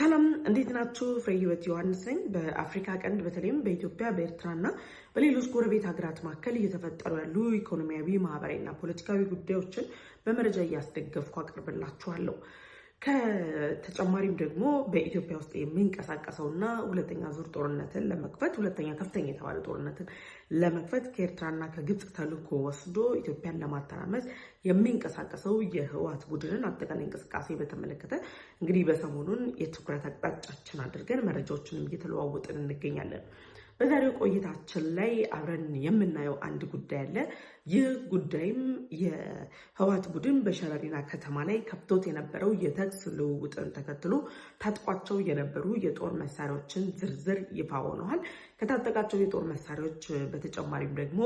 ሰላም እንዴት ናችሁ? ፍሬ ህይወት ዮሐንስ ነኝ። በአፍሪካ ቀንድ በተለይም በኢትዮጵያ በኤርትራና በሌሎች ጎረቤት ሀገራት መካከል እየተፈጠሩ ያሉ ኢኮኖሚያዊ፣ ማህበራዊና ፖለቲካዊ ጉዳዮችን በመረጃ እያስደገፍኩ አቀርብላችኋለሁ። ከተጨማሪም ደግሞ በኢትዮጵያ ውስጥ የሚንቀሳቀሰውና ሁለተኛ ዙር ጦርነትን ለመክፈት ሁለተኛ ከፍተኛ የተባለ ጦርነትን ለመክፈት ከኤርትራና ከግብጽ ተልዕኮ ወስዶ ኢትዮጵያን ለማተራመስ የሚንቀሳቀሰው የህወሓት ቡድንን አጠቃላይ እንቅስቃሴ በተመለከተ እንግዲህ በሰሞኑን የትኩረት አቅጣጫችን አድርገን መረጃዎችንም እየተለዋወጥን እንገኛለን። በዛሬው ቆይታችን ላይ አብረን የምናየው አንድ ጉዳይ አለ። ይህ ጉዳይም የህወሓት ቡድን በሸረሪና ከተማ ላይ ከፍቶት የነበረው የተኩስ ልውውጥን ተከትሎ ታጥቋቸው የነበሩ የጦር መሳሪያዎችን ዝርዝር ይፋ ሆነዋል። ከታጠቃቸው የጦር መሳሪያዎች በተጨማሪም ደግሞ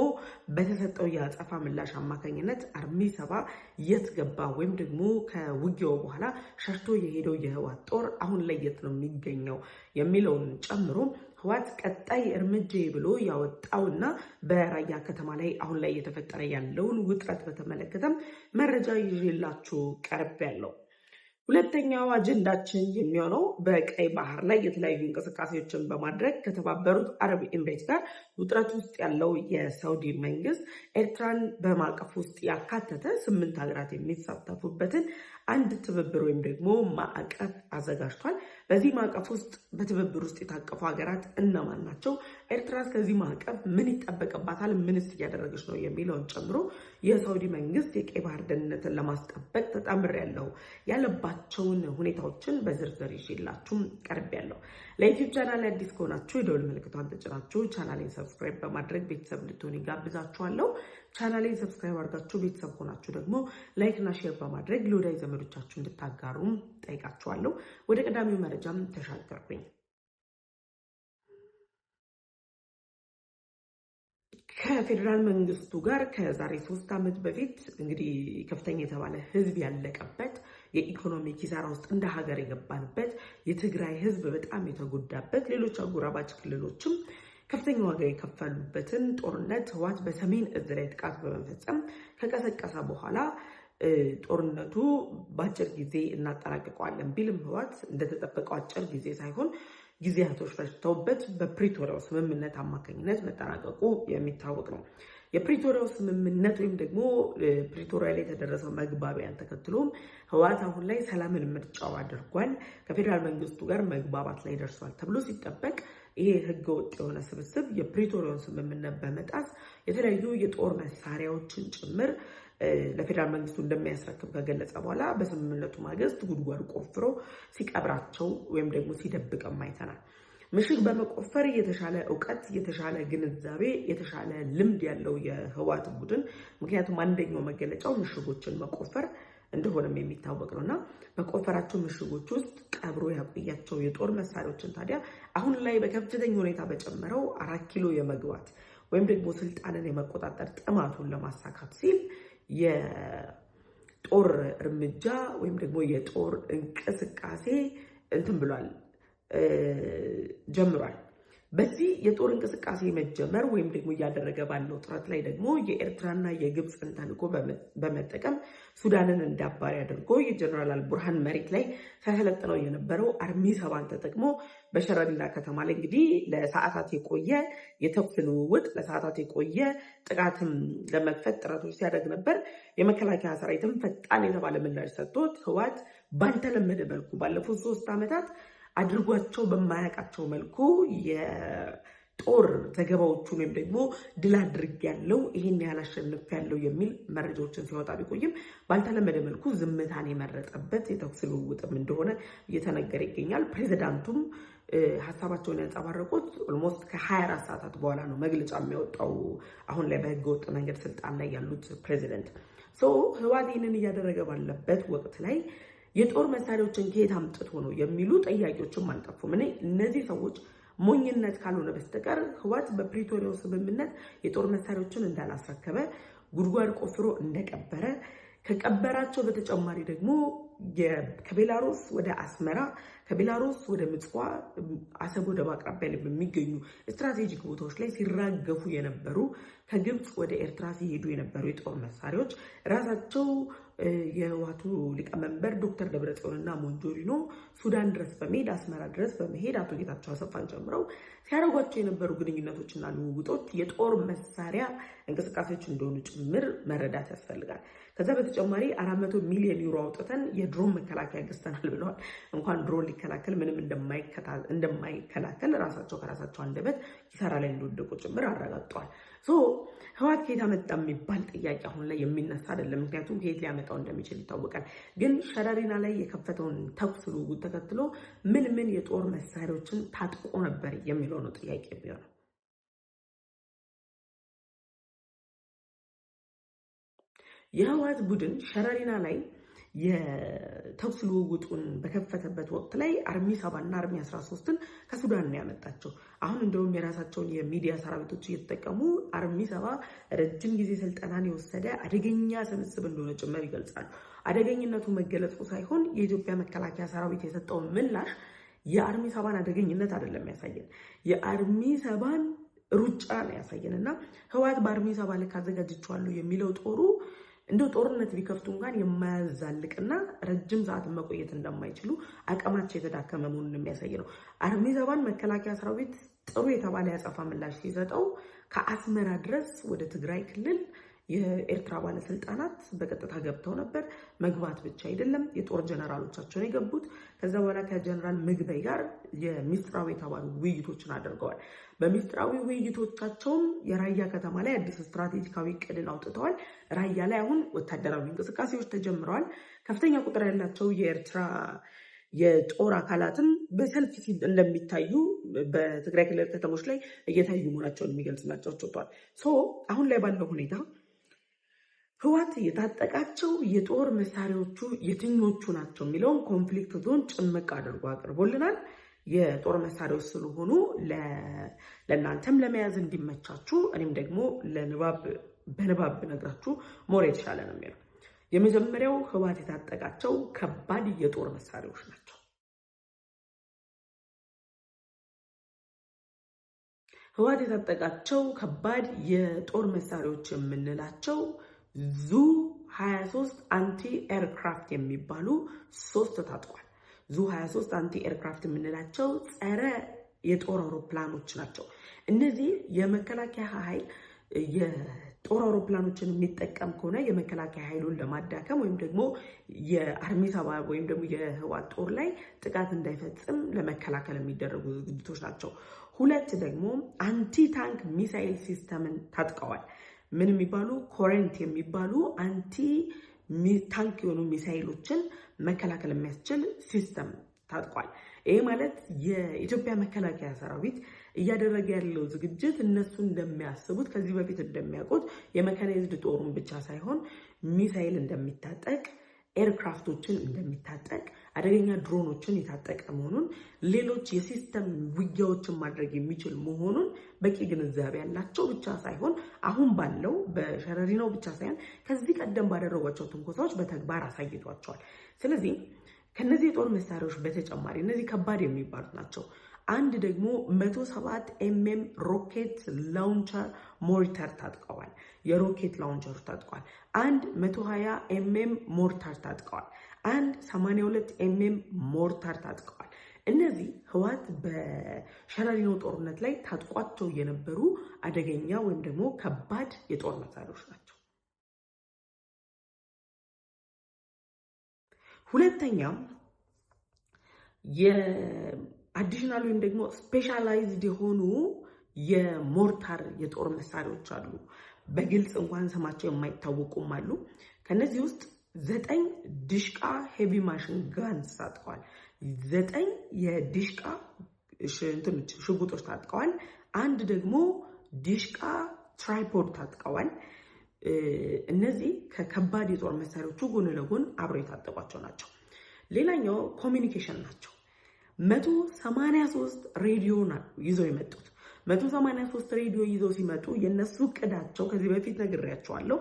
በተሰጠው የአጸፋ ምላሽ አማካኝነት አርሚ 7 የት ገባ ወይም ደግሞ ከውጊያው በኋላ ሸሽቶ የሄደው የህወሓት ጦር አሁን ላይ የት ነው የሚገኘው የሚለውን ጨምሮ ህወሓት ቀጣይ እርምጃ ብሎ ያወጣውና በራያ ከተማ ላይ አሁን ላይ እየተፈጠረ ያለውን ውጥረት በተመለከተም መረጃ ይዤላችሁ ቀርቤያለሁ። ሁለተኛው አጀንዳችን የሚሆነው በቀይ ባህር ላይ የተለያዩ እንቅስቃሴዎችን በማድረግ ከተባበሩት አረብ ኤምሬት ጋር ውጥረት ውስጥ ያለው የሳውዲ መንግስት ኤርትራን በማዕቀፍ ውስጥ ያካተተ 8 ሀገራት የሚሳተፉበትን አንድ ትብብር ወይም ደግሞ ማዕቀፍ አዘጋጅቷል። በዚህ ማዕቀፍ ውስጥ በትብብር ውስጥ የታቀፉ ሀገራት እነማን ናቸው? ኤርትራ ከዚህ ማዕቀፍ ምን ይጠበቅባታል? ምንስ እያደረገች ነው? የሚለውን ጨምሮ የሳውዲ መንግስት የቀይ ባህር ደህንነትን ለማስጠበቅ ተጣምሬያለሁ ያለባቸውን ሁኔታዎችን በዝርዝር ይዤላችሁ ቀርቤያለሁ። ለዩቲዩብ ቻናል አዲስ ከሆናችሁ የደወል ምልክቷን ተጭናችሁ ቻናሌን ሰብስክራይብ በማድረግ ቤተሰብ እንድትሆኑ ጋብዛችኋለሁ። ቻናሌን ሰብስክራይብ አድርጋችሁ ቤተሰብ ሆናችሁ ደግሞ ላይክ እና ሼር በማድረግ ለወዳጅ ዘመዶቻችሁ እንድታጋሩም ጠይቃችኋለሁ። ወደ ቀዳሚው መረጃም ተሻገርኩኝ። ከፌዴራል መንግስቱ ጋር ከዛሬ 3 ዓመት በፊት እንግዲህ ከፍተኛ የተባለ ህዝብ ያለቀበት የኢኮኖሚ ኪሳራ ውስጥ እንደ ሀገር የገባንበት የትግራይ ህዝብ በጣም የተጎዳበት ሌሎች አጎራባች ክልሎችም ከፍተኛ ዋጋ የከፈሉበትን ጦርነት ህወሓት በሰሜን እዝ ላይ ጥቃት በመፈጸም ከቀሰቀሰ በኋላ ጦርነቱ በአጭር ጊዜ እናጠናቅቀዋለን ቢልም ህወሓት እንደተጠበቀው አጭር ጊዜ ሳይሆን ጊዜያቶች ፈጅተውበት በፕሪቶሪያው ስምምነት አማካኝነት መጠናቀቁ የሚታወቅ ነው። የፕሪቶሪያው ስምምነት ወይም ደግሞ ፕሪቶሪያ ላይ የተደረሰው መግባቢያን ተከትሎም ህወሓት አሁን ላይ ሰላምን ምርጫው አድርጓል። ከፌዴራል መንግስቱ ጋር መግባባት ላይ ደርሷል ተብሎ ሲጠበቅ ይሄ ህገወጥ የሆነ ስብስብ የፕሪቶሪያውን ስምምነት በመጣስ የተለያዩ የጦር መሳሪያዎችን ጭምር ለፌዴራል መንግስቱ እንደሚያስረክብ ከገለጸ በኋላ በስምምነቱ ማግስት ጉድጓድ ቆፍሮ ሲቀብራቸው ወይም ደግሞ ሲደብቅም አይተናል። ምሽግ በመቆፈር የተሻለ እውቀት፣ የተሻለ ግንዛቤ፣ የተሻለ ልምድ ያለው የህወሓት ቡድን ምክንያቱም አንደኛው መገለጫው ምሽጎችን መቆፈር እንደሆነም የሚታወቅ ነውና በቆፈራቸው ምሽጎች ውስጥ ቀብሮ ያቆያቸው የጦር መሳሪያዎችን ታዲያ አሁን ላይ በከፍተኛ ሁኔታ በጨመረው 4 ኪሎ የመግባት ወይም ደግሞ ስልጣንን የመቆጣጠር ጥማቱን ለማሳካት ሲል የጦር እርምጃ ወይም ደግሞ የጦር እንቅስቃሴ ብሏል ጀምሯል። በዚህ የጦር እንቅስቃሴ መጀመር ወይም ደግሞ እያደረገ ባለው ጥረት ላይ ደግሞ የኤርትራና የግብፅን ተልዕኮ በመጠቀም ሱዳንን እንዳባሪ አድርጎ የጀነራል አልቡርሃን መሬት ላይ ተሰለጥነው የነበረው አርሚ 7 ተጠቅሞ በሸረሪና ከተማ ላይ እንግዲህ ለሰዓታት የቆየ የተኩስ ልውውጥ ለሰዓታት የቆየ ጥቃትም ለመክፈት ጥረቶች ሲያደርግ ነበር። የመከላከያ ሰራዊትም ፈጣን የተባለ ምላሽ ሰጥቶት ህወሓት ባልተለመደ መልኩ ባለፉት 3 ዓመታት አድርጓቸው በማያውቃቸው መልኩ የጦር ዘገባዎቹን ወይም ደግሞ ድል አድርጌያለሁ ይሄን ያህል አሸንፌያለሁ የሚል መረጃዎችን ሲወጣ ቢቆይም ባልተለመደ መልኩ ዝምታን የመረጠበት የተኩስ ልውውጥም እንደሆነ እየተነገረ ይገኛል። ፕሬዚዳንቱም ሀሳባቸውን ያንጸባረቁት ኦልሞስት ከ24 ሰዓታት በኋላ ነው መግለጫ የሚያወጣው አሁን ላይ በህገወጥ መንገድ ስልጣን ላይ ያሉት ፕሬዚደንት። ህወሓት ይህንን እያደረገ ባለበት ወቅት ላይ የጦር መሳሪያዎችን ከየት አምጥቶ ነው የሚሉ ጥያቄዎችም አልጠፉም። እነዚህ ሰዎች ሞኝነት ካልሆነ በስተቀር ህወሓት በፕሪቶሪያው ስምምነት የጦር መሳሪያዎችን እንዳላስረከበ ጉድጓድ ቆፍሮ እንደቀበረ ከቀበራቸው በተጨማሪ ደግሞ ከቤላሩስ ወደ አስመራ ከቤላሩስ ወደ ምጽዋ አሰብ ወደብ አቅራቢያ ላይ በሚገኙ ስትራቴጂክ ቦታዎች ላይ ሲራገፉ የነበሩ ከግብጽ ወደ ኤርትራ ሲሄዱ የነበሩ የጦር መሳሪያዎች ራሳቸው የህወሓቱ ሊቀመንበር ዶክተር ደብረጽዮንና ሞንጆሪኖ ሱዳን ድረስ በመሄድ አስመራ ድረስ በመሄድ አቶ ጌታቸው አሰፋን ጨምረው ሲያደርጓቸው የነበሩ ግንኙነቶችና ልውውጦች የጦር መሳሪያ እንቅስቃሴዎች እንደሆኑ ጭምር መረዳት ያስፈልጋል። ከዛ በተጨማሪ 400 ሚሊዮን ዩሮ አውጥተን የድሮን መከላከያ ገዝተናል ብለዋል። እንኳን ድሮን ሊከላከል ምንም እንደማይከላከል ራሳቸው ከራሳቸው አንደበት ኪሳራ ላይ እንደወደቁ ጭምር አረጋግጠዋል። ህወሓት ከየት አመጣ የሚባል ጥያቄ አሁን ላይ የሚነሳ አይደለም። ምክንያቱም ከየት ሊያመጣው እንደሚችል ይታወቃል። ግን ሸረሪና ላይ የከፈተውን ተኩስ ልውውጥ ተከትሎ ምን የጦር መሳሪያዎችን ታጥቆ ነበር የሚለው ነው ጥያቄ ቢሆነው። የህወሓት ቡድን ሸረሪና ላይ የተኩስ ልውውጡን በከፈተበት ወቅት ላይ አርሚ 7 እና አርሚ 13ን ከሱዳን ነው ያመጣቸው። አሁን እንደውም የራሳቸውን የሚዲያ ሰራዊቶች እየተጠቀሙ አርሚ 7 ረጅም ጊዜ ስልጠናን የወሰደ አደገኛ ስብስብ እንደሆነ ጭምር ይገልጻሉ። አደገኝነቱ መገለጹ ሳይሆን የኢትዮጵያ መከላከያ ሰራዊት የሰጠውን ምላሽ የአርሚ 7ን አደገኝነት አይደለም ያሳየን፣ የአርሚ 7ን ሩጫ ነው ያሳየን። እና ህወሓት በአርሚ 7 ልክ አዘጋጅቼዋለሁ የሚለው ጦሩ እንደው ጦርነት ቢከፍቱ እንኳን የማያዛልቅና ረጅም ሰዓት መቆየት እንደማይችሉ አቅማቸው የተዳከመ መሆኑን የሚያሳይ ነው። አርሚ 7 መከላከያ ሰራዊት ጥሩ የተባለ ያጸፋ ምላሽ ሲሰጠው ከአስመራ ድረስ ወደ ትግራይ ክልል የኤርትራ ባለስልጣናት በቀጥታ ገብተው ነበር። መግባት ብቻ አይደለም፣ የጦር ጀነራሎቻቸውን የገቡት። ከዛ በኋላ ከጀነራል ምግበይ ጋር የሚስጥራዊ የተባሉ ውይይቶችን አድርገዋል። በሚስጥራዊ ውይይቶቻቸውም የራያ ከተማ ላይ አዲስ ስትራቴጂካዊ እቅድን አውጥተዋል። ራያ ላይ አሁን ወታደራዊ እንቅስቃሴዎች ተጀምረዋል። ከፍተኛ ቁጥር ያላቸው የኤርትራ የጦር አካላትን በሰልፍ እንደሚታዩ በትግራይ ክልል ከተሞች ላይ እየታዩ መሆናቸውን የሚገልጽ ናቸው ወጥቷል። አሁን ላይ ባለው ሁኔታ ህወሓት የታጠቃቸው የጦር መሳሪያዎቹ የትኞቹ ናቸው የሚለውን ኮንፍሊክት ዞን ጭምቅ አድርጎ አቅርቦልናል። የጦር መሳሪያዎች ስለሆኑ ለእናንተም ለመያዝ እንዲመቻችሁ እኔም ደግሞ በንባብ ነግራችሁ ሞር የተሻለ ነው የሚለው። የመጀመሪያው ህወሓት የታጠቃቸው ከባድ የጦር መሳሪያዎች ናቸው። ህወሓት የታጠቃቸው ከባድ የጦር መሳሪያዎች የምንላቸው ዙ 23 አንቲ ኤርክራፍት የሚባሉ 3 ታጥቋል። ዙ 23 አንቲ ኤርክራፍት የምንላቸው ጸረ የጦር አውሮፕላኖች ናቸው። እነዚህ የመከላከያ ኃይል የጦር አውሮፕላኖችን የሚጠቀም ከሆነ የመከላከያ ኃይሉን ለማዳከም ወይም ደግሞ የአርሚ 7 ወይም ደግሞ የህወሓት ጦር ላይ ጥቃት እንዳይፈጽም ለመከላከል የሚደረጉ ዝግጅቶች ናቸው። 2 ደግሞ አንቲ ታንክ ሚሳይል ሲስተምን ታጥቀዋል። ምን የሚባሉ ኮረንት የሚባሉ አንቲ ታንክ የሆኑ ሚሳይሎችን መከላከል የሚያስችል ሲስተም ታጥቋል። ይሄ ማለት የኢትዮጵያ መከላከያ ሰራዊት እያደረገ ያለው ዝግጅት እነሱ እንደሚያስቡት ከዚህ በፊት እንደሚያውቁት የመካናይዝድ ጦሩን ብቻ ሳይሆን ሚሳይል እንደሚታጠቅ፣ ኤርክራፍቶችን እንደሚታጠቅ፣ አደገኛ ድሮኖችን የታጠቀ መሆኑን፣ ሌሎች የሲስተም ውጊያዎችን ማድረግ የሚችል መሆኑን በቂ ግንዛቤ ያላቸው ብቻ ሳይሆን አሁን ባለው በሸረሪናው ብቻ ሳይሆን ከዚህ ቀደም ባደረጓቸው ትንኮሳዎች በተግባር አሳይቷቸዋል። ስለዚህ ከነዚህ የጦር መሳሪያዎች በተጨማሪ እነዚህ ከባድ የሚባሉት ናቸው። አንድ ደግሞ 107 ኤምኤም ሮኬት ላውንቸር ሞርተር ታጥቀዋል። የሮኬት ላውንቸር ታጥቀዋል። አንድ 120 ኤምኤም ሞርተር ታጥቀዋል። አንድ 82 ኤምኤም ሞርተር ታጥቀዋል። እነዚህ ህወሓት በሸረሪናው ጦርነት ላይ ታጥቋቸው የነበሩ አደገኛ ወይም ደግሞ ከባድ የጦር መሳሪያዎች ናቸው። ሁለተኛም የአዲሽናል ወይም ደግሞ ስፔሻላይዝድ የሆኑ የሞርታር የጦር መሳሪያዎች አሉ። በግልጽ እንኳን ስማቸው የማይታወቁም አሉ። ከነዚህ ውስጥ 9 ዲሽቃ ሄቪ ማሽን ጋንስ ታጥቀዋል። 9 የዲሽቃ ሽጉጦች ታጥቀዋል። አንድ ደግሞ ዲሽቃ ትራይፖድ ታጥቀዋል። እነዚህ ከከባድ የጦር መሳሪያዎቹ ጎን ለጎን አብረው የታጠቋቸው ናቸው። ሌላኛው ኮሚኒኬሽን ናቸው። 183 ሬዲዮ ይዘው የመጡት 183 ሬዲዮ ይዘው ሲመጡ የነሱ እቅዳቸው ከዚህ በፊት ነግሬያቸዋለሁ።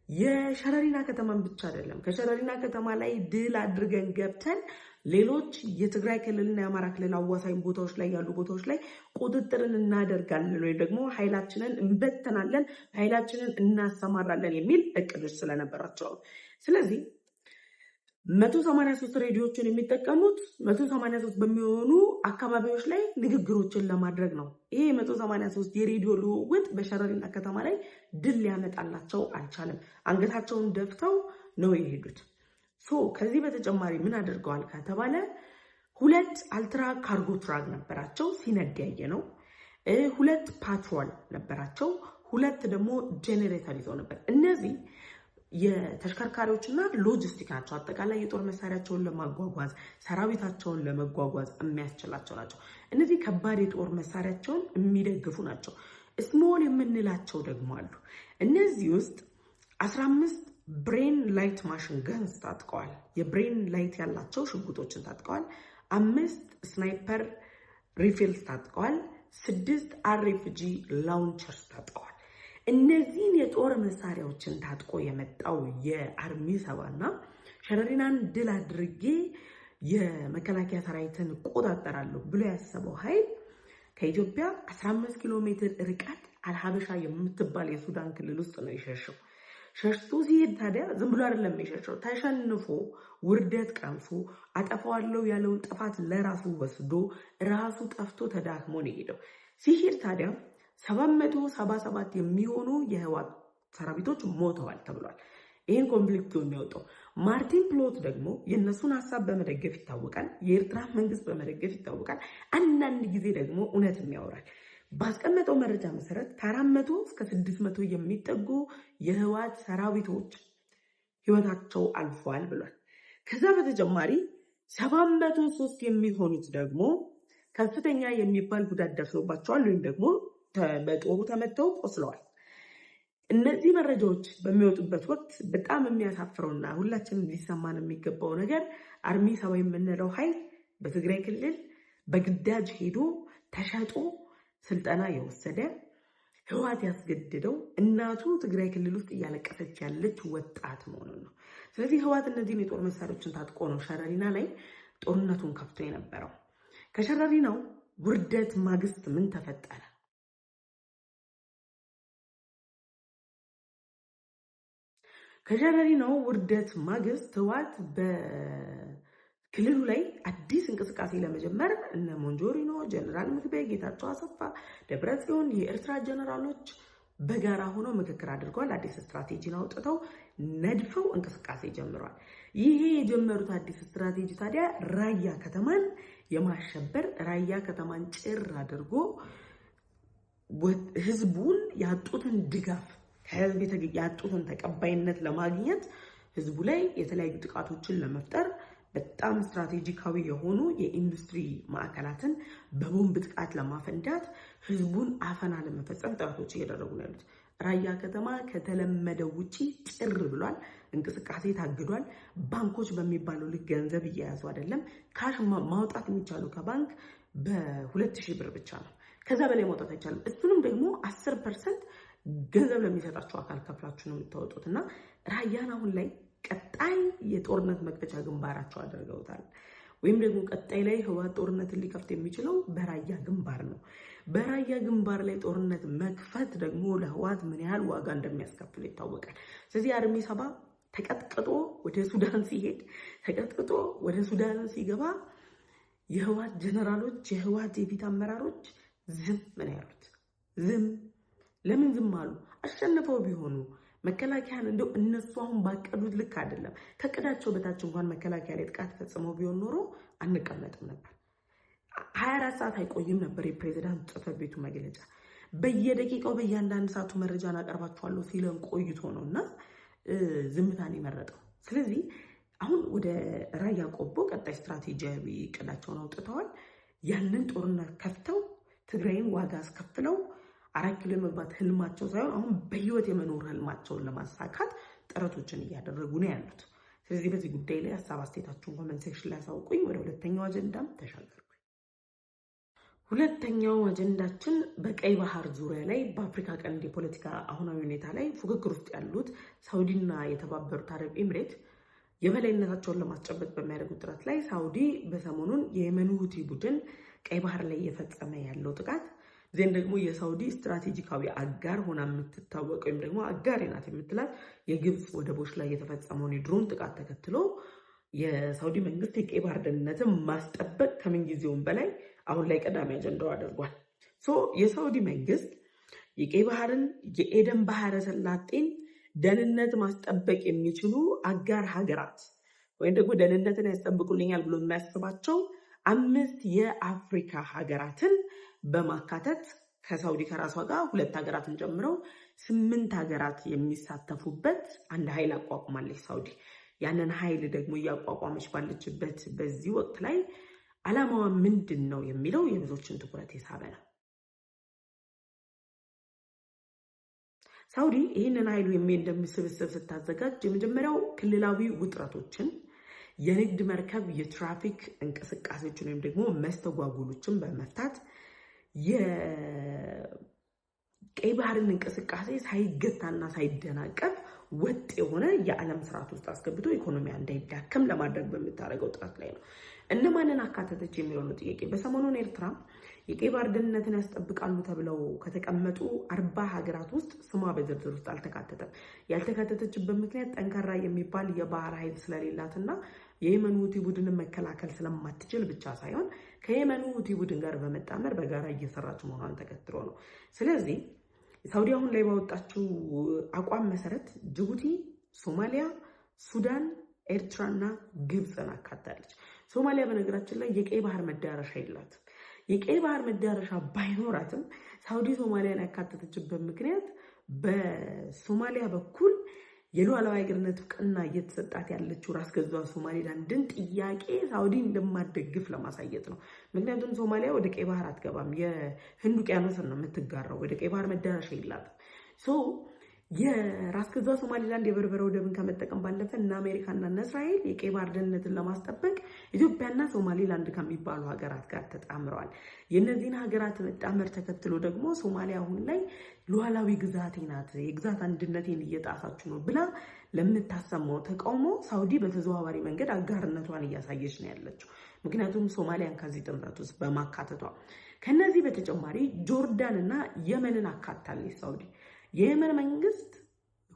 የሸረሪና ከተማን ብቻ አይደለም፣ ከሸረሪና ከተማ ላይ ድል አድርገን ገብተን ሌሎች የትግራይ ክልልና የአማራ ክልል አዋሳኝ ቦታዎች ላይ ያሉ ቦታዎች ላይ ቁጥጥርን እናደርጋለን ወይ ደግሞ ኃይላችንን እንበተናለን፣ ኃይላችንን እናሰማራለን የሚል እቅዶች ስለነበራቸው ስለዚህ 183 ሬዲዮዎችን የሚጠቀሙት 183 በሚሆኑ አካባቢዎች ላይ ንግግሮችን ለማድረግ ነው። ይሄ 183 የሬዲዮ ልውውጥ በሸረሪና ከተማ ላይ ድል ሊያመጣላቸው አልቻለም። አንገታቸውን ደፍተው ነው የሄዱት። ከዚህ በተጨማሪ ምን አድርገዋል ከተባለ 2 አልትራ ካርጎ ትራክ ነበራቸው፣ ሲነድ ያየ ነው። 2 ፓትሮል ነበራቸው፣ 2 ደግሞ ጄኔሬተር ይዘው ነበር። እነዚህ የተሽከርካሪዎችና ሎጂስቲክ ናቸው። አጠቃላይ የጦር መሳሪያቸውን ለማጓጓዝ ሰራዊታቸውን ለመጓጓዝ የሚያስችላቸው ናቸው። እነዚህ ከባድ የጦር መሳሪያቸውን የሚደግፉ ናቸው። ስሞል የምንላቸው ደግሞ አሉ። እነዚህ ውስጥ 15 ብሬን ላይት ማሽን ገንስ ታጥቀዋል። የብሬን ላይት ያላቸው ሽጉጦችን ታጥቀዋል። 5 ስናይፐር ሪፊልስ ታጥቀዋል። 6 አርኤፍጂ ላውንቸርስ ታጥቀዋል። እነዚህን የጦር መሳሪያዎችን ታጥቆ የመጣው የአርሚ 7ና ሸረሪናን ድል አድርጌ የመከላከያ ሰራዊትን ቆጣጠራለሁ ብሎ ያሰበው ኃይል ከኢትዮጵያ 15 ኪሎ ሜትር ርቀት አልሀበሻ የምትባል የሱዳን ክልል ውስጥ ነው የሸሸው። ሸሽቶ ሲሄድ ታዲያ ዝም ብሎ አይደለም የሸሸው፣ ተሸንፎ ውርደት ቀምሶ አጠፋዋለሁ ያለውን ጥፋት ለራሱ ወስዶ ራሱ ጠፍቶ ተዳክሞ ነው የሄደው። ሲሄድ ታዲያ 777 የሚሆኑ የህወሓት ሰራዊቶች ሞተዋል ተብሏል። ይህን ኮንፍሊክቱ የሚያወጣው ማርቲን ፕሎት ደግሞ የእነሱን ሀሳብ በመደገፍ ይታወቃል። የኤርትራ መንግስት በመደገፍ ይታወቃል። አንዳንድ ጊዜ ደግሞ እውነትም ያወራል። ባስቀመጠው መረጃ መሰረት ከ400 እስከ 600 የሚጠጉ የህወሓት ሰራዊቶች ህይወታቸው አልፏል ብሏል። ከዛ በተጨማሪ 703 የሚሆኑት ደግሞ ከፍተኛ የሚባል ጉዳት ደርሶባቸዋል ወይም ደግሞ በጦሩ ተመተው ቆስለዋል። እነዚህ መረጃዎች በሚወጡበት ወቅት በጣም የሚያሳፍረውና ሁላችንም ሊሰማን የሚገባው ነገር አርሚ 7 የምንለው ኃይል በትግራይ ክልል በግዳጅ ሄዶ ተሸጦ ስልጠና የወሰደ ህወሓት ያስገድደው እናቱ ትግራይ ክልል ውስጥ እያለቀሰች ያለች ወጣት መሆኑን ነው። ስለዚህ ህወሓት እነዚህን የጦር መሳሪያዎችን ታጥቆ ነው ሸረሪና ላይ ጦርነቱን ከፍቶ የነበረው። ከሸረሪናው ውርደት ማግስት ምን ተፈጠረ? ከሸረሪናው ውርደት ማግስት ህወሓት በክልሉ ላይ አዲስ እንቅስቃሴ ለመጀመር እነ ሞንጆሪኖ፣ ጀነራል ምግበይ፣ ጌታቸው አሰፋ፣ ደብረጽዮን የኤርትራ ጀነራሎች በጋራ ሆነው ምክክር አድርገዋል። አዲስ ስትራቴጂን አውጥተው ነድፈው እንቅስቃሴ ጀምረዋል። ይሄ የጀመሩት አዲስ ስትራቴጂ ታዲያ ራያ ከተማን የማሸበር ራያ ከተማን ጭር አድርጎ ህዝቡን ያጡትን ድጋፍ ከህዝብ ያጡትን ተቀባይነት ለማግኘት ህዝቡ ላይ የተለያዩ ጥቃቶችን ለመፍጠር በጣም ስትራቴጂካዊ የሆኑ የኢንዱስትሪ ማዕከላትን በቦምብ ጥቃት ለማፈንዳት ህዝቡን አፈና ለመፈጸም ጥረቶች እያደረጉ ነው ያሉት። ራያ ከተማ ከተለመደው ውጪ ጭር ብሏል። እንቅስቃሴ ታግዷል። ባንኮች በሚባለው ልክ ገንዘብ እየያዙ አይደለም። ካሽ ማውጣት የሚቻለው ከባንክ በ2000 ብር ብቻ ነው። ከዛ በላይ ማውጣት አይቻልም። እሱንም ደግሞ 10% ገንዘብ ለሚሰጣቸው አካል ከፍላችሁ ነው የምታወጡት። እና ራያን አሁን ላይ ቀጣይ የጦርነት መክፈቻ ግንባራቸው አድርገውታል። ወይም ደግሞ ቀጣይ ላይ ህወሓት ጦርነትን ሊከፍት የሚችለው በራያ ግንባር ነው። በራያ ግንባር ላይ ጦርነት መክፈት ደግሞ ለህወሓት ምን ያህል ዋጋ እንደሚያስከፍል ይታወቃል። ስለዚህ አርሚ 7 ተቀጥቅጦ ወደ ሱዳን ሲሄድ ተቀጥቅጦ ወደ ሱዳን ሲገባ የህወሓት ጀነራሎች የህወሓት የፊት አመራሮች ዝም ምን ያሉት ዝም። ለምን ዝም አሉ? አሸንፈው ቢሆኑ መከላከያን እንደው እነሱ አሁን ባቀዱት ልክ አይደለም። ከቅዳቸው በታች እንኳን መከላከያ ላይ ጥቃት ፈጽመው ቢሆን ኖሮ አንቀመጥም ነበር። 24 ሰዓት አይቆይም ነበር የፕሬዝዳንት ጽሕፈት ቤቱ መግለጫ። በየደቂቃው በእያንዳንድ ሰዓቱ መረጃን አቀርባቸዋለሁ ሲለን ቆይቶ ነው እና ዝምታን የመረጠው። ስለዚህ አሁን ወደ ራያ ቆቦ ቀጣይ ስትራቴጂያዊ እቅዳቸውን አውጥተዋል። ያንን ጦርነት ከፍተው ትግራይን ዋጋ አስከፍለው 4 ኪሎ መግባት ህልማቸው ሳይሆን አሁን በህይወት የመኖር ህልማቸውን ለማሳካት ጥረቶችን እያደረጉ ነው ያሉት። ስለዚህ በዚህ ጉዳይ ላይ ሀሳብ አስተያየታችሁን ኮሜንት ሴክሽን ላይ አሳውቁኝ። ወደ ሁለተኛው አጀንዳም ተሻገርኩኝ። ሁለተኛው አጀንዳችን በቀይ ባህር ዙሪያ ላይ በአፍሪካ ቀንድ የፖለቲካ አሁናዊ ሁኔታ ላይ ፉክክር ውስጥ ያሉት ሳውዲና የተባበሩት አረብ ኤምሬት የበላይነታቸውን ለማስጨበጥ በሚያደርጉት ጥረት ላይ ሳውዲ በሰሞኑን የየመኑ ሁቲ ቡድን ቀይ ባህር ላይ እየፈጸመ ያለው ጥቃት ዜን ደግሞ የሳውዲ ስትራቴጂካዊ አጋር ሆና የምትታወቅ ወይም ደግሞ አጋሪ ናት የምትላት የግብፅ ወደቦች ላይ የተፈጸመውን የድሮን ጥቃት ተከትሎ የሳውዲ መንግስት የቀይ ባህር ደህንነትን ማስጠበቅ ከምንጊዜውም በላይ አሁን ላይ ቀዳሚ አጀንዳው አድርጓል። የሳውዲ መንግስት የቀይ ባህርን የኤደን ባህረ ሰላጤን ደህንነት ማስጠበቅ የሚችሉ አጋር ሀገራት ወይም ደግሞ ደህንነትን ያስጠብቁልኛል ብሎ የሚያስባቸው 5 የአፍሪካ ሀገራትን በማካተት ከሳውዲ ከራሷ ጋር 2 ሀገራትን ጨምረው 8 ሀገራት የሚሳተፉበት አንድ ኃይል አቋቁማለች ሳውዲ። ያንን ኃይል ደግሞ እያቋቋመች ባለችበት በዚህ ወቅት ላይ ዓላማዋ ምንድን ነው የሚለው የብዙዎችን ትኩረት የሳበ ነው። ሳውዲ ይህንን ኃይሉ እንደምስብስብ ስታዘጋጅ የመጀመሪያው ክልላዊ ውጥረቶችን፣ የንግድ መርከብ የትራፊክ እንቅስቃሴዎችን ወይም ደግሞ መስተጓጉሎችን በመፍታት የቀይ ባህርን እንቅስቃሴ ሳይገታና ሳይደናቀፍ ወጥ የሆነ የዓለም ስርዓት ውስጥ አስገብቶ ኢኮኖሚያ እንዳይዳከም ለማድረግ በምታደርገው ጥረት ላይ ነው። እነማንን አካተተች የሚለው ነው ጥያቄ። በሰሞኑን ኤርትራ የቀይ ባህር ደህንነትን ያስጠብቃሉ ተብለው ከተቀመጡ 40 ሀገራት ውስጥ ስሟ በዝርዝር ውስጥ አልተካተተም። ያልተካተተችበት ምክንያት ጠንካራ የሚባል የባህር ኃይል ስለሌላትና የየመን ሁቲ ቡድንን መከላከል ስለማትችል ብቻ ሳይሆን ከየመን ሁቲ ቡድን ጋር በመጣመር በጋራ እየሰራች መሆኗን ተከትሎ ነው። ስለዚህ ሳውዲ አሁን ላይ ባወጣችው አቋም መሰረት ጅቡቲ፣ ሶማሊያ፣ ሱዳን፣ ኤርትራና ግብፅን አካታለች። ሶማሊያ በነገራችን ላይ የቀይ ባህር መዳረሻ የላትም። የቀይ ባህር መዳረሻ ባይኖራትም ሳውዲ ሶማሊያን ያካተተችበት ምክንያት በሶማሊያ በኩል የሉዓላዊ ሀገርነት እውቅና እየተሰጣት ያለችው ራስ ገዟ ሶማሌላንድን ጥያቄ ሳውዲ እንደማትደግፍ ለማሳየት ነው። ምክንያቱም ሶማሊያ ወደ ቀይ ባህር አትገባም፣ የህንድ ውቅያኖስን ነው የምትጋራው፣ ወደ ቀይ ባህር መዳረሻ የላትም። የራስ ገዟ ሶማሌላንድ የበርበረ ወደብን ከመጠቀም ባለፈ እነ አሜሪካና እነ እስራኤል የቀይ ባህር ደህንነትን ለማስጠበቅ ኢትዮጵያና ሶማሌላንድ ከሚባሉ ሀገራት ጋር ተጣምረዋል። የእነዚህን ሀገራት መጣመር ተከትሎ ደግሞ ሶማሊያ አሁን ላይ ሉዓላዊ ግዛቴ ናት፣ የግዛት አንድነቴን እየጣሳችሁ ነው ብላ ለምታሰማው ተቃውሞ ሳውዲ በተዘዋዋሪ መንገድ አጋርነቷን እያሳየች ነው ያለችው። ምክንያቱም ሶማሊያን ከዚህ ጥምረት ውስጥ በማካተቷ። ከነዚህ በተጨማሪ ጆርዳንና የመንን አካታለች ሳውዲ። የየመን መንግስት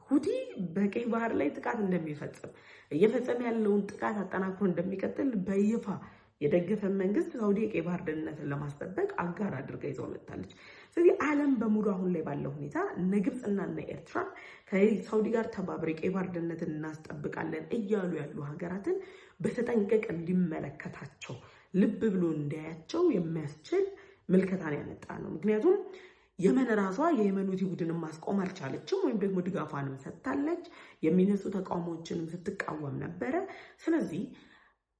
ሁቲ በቀይ ባህር ላይ ጥቃት እንደሚፈጽም እየፈጸመ ያለውን ጥቃት አጠናክሮ እንደሚቀጥል በይፋ የደገፈ መንግስት ሳውዲ የቀይ ባህር ደህንነትን ለማስጠበቅ አጋር አድርጋ ይዘው መጥታለች። ስለዚህ ዓለም በሙሉ አሁን ላይ ባለው ሁኔታ እነ ግብፅና እነ ኤርትራ ከሳውዲ ጋር ተባብረው የቀይ ባህር ደህንነትን እናስጠብቃለን እያሉ ያሉ ሀገራትን በተጠንቀቅ እንዲመለከታቸው ልብ ብሎ እንዲያያቸው የሚያስችል ምልከታን ያመጣ ነው። ምክንያቱም የመን ራሷ የየመን ሁቲ ቡድንን ማስቆም አልቻለችም፣ ወይም ደግሞ ድጋፏንም ሰጥታለች። የሚነሱ ተቃውሞዎችንም ስትቃወም ነበረ። ስለዚህ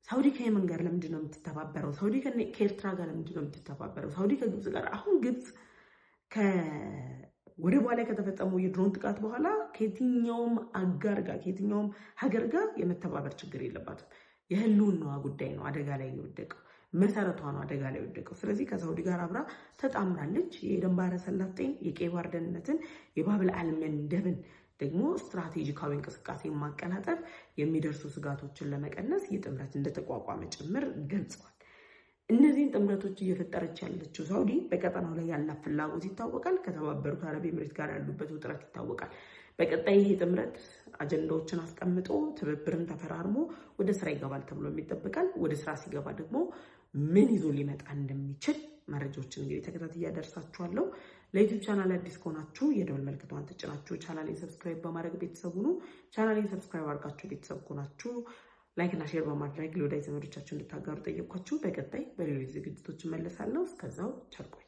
ሳውዲ ከየመን ጋር ለምንድን ነው የምትተባበረው? ሳውዲ ከኤርትራ ጋር ለምንድን ነው የምትተባበረው? ሳውዲ ከግብፅ ጋር አሁን ግብፅ ወደቧ ላይ ከተፈጸመው የድሮን ጥቃት በኋላ ከየትኛውም አጋር ጋር ከየትኛውም ሀገር ጋር የመተባበር ችግር የለባትም። የህልውናዋ ጉዳይ ነው አደጋ ላይ የወደቀው፣ መሰረቷ ነው አደጋ ላይ የወደቀው። ስለዚህ ከሳውዲ ጋር አብራ ተጣምራለች። የኤደን ባህረ ሰላጤን፣ የቀይ ባህር ደህንነትን፣ የባብል አልመንደብን ደግሞ ስትራቴጂካዊ እንቅስቃሴ ማቀላጠፍ፣ የሚደርሱ ስጋቶችን ለመቀነስ ይህ ጥምረት እንደተቋቋመ ጭምር ገልጸዋል። እነዚህን ጥምረቶች እየፈጠረች ያለችው ሳውዲ በቀጠናው ላይ ያላት ፍላጎት ይታወቃል። ከተባበሩት አረብ ኤምሬት ጋር ያሉበት ውጥረት ይታወቃል። በቀጣይ ይሄ ጥምረት አጀንዳዎችን አስቀምጦ ትብብርን ተፈራርሞ ወደ ስራ ይገባል ተብሎ ይጠበቃል። ወደ ስራ ሲገባ ደግሞ ምን ይዞ ሊመጣ እንደሚችል መረጃዎችን እንግዲህ ተከታታይ እያደርሳችኋለሁ። ለዩቲዩብ ቻናል አዲስ ከሆናችሁ የደወል ምልክቷን ተጭናችሁ ቻናሌን ሰብስክራይብ በማድረግ ቤተሰብ ሁኑ። ቻናሌን ሰብስክራይብ አድርጋችሁ ቤተሰብ ከሆናችሁ ላይክ እና ሼር በማድረግ ለወዳጅ ዘመዶቻችሁ እንድታጋሩ ጠየቅኳችሁ። በቀጣይ በሌሎች ዝግጅቶች እመለሳለሁ። እስከዛው ቸር ቆዩ።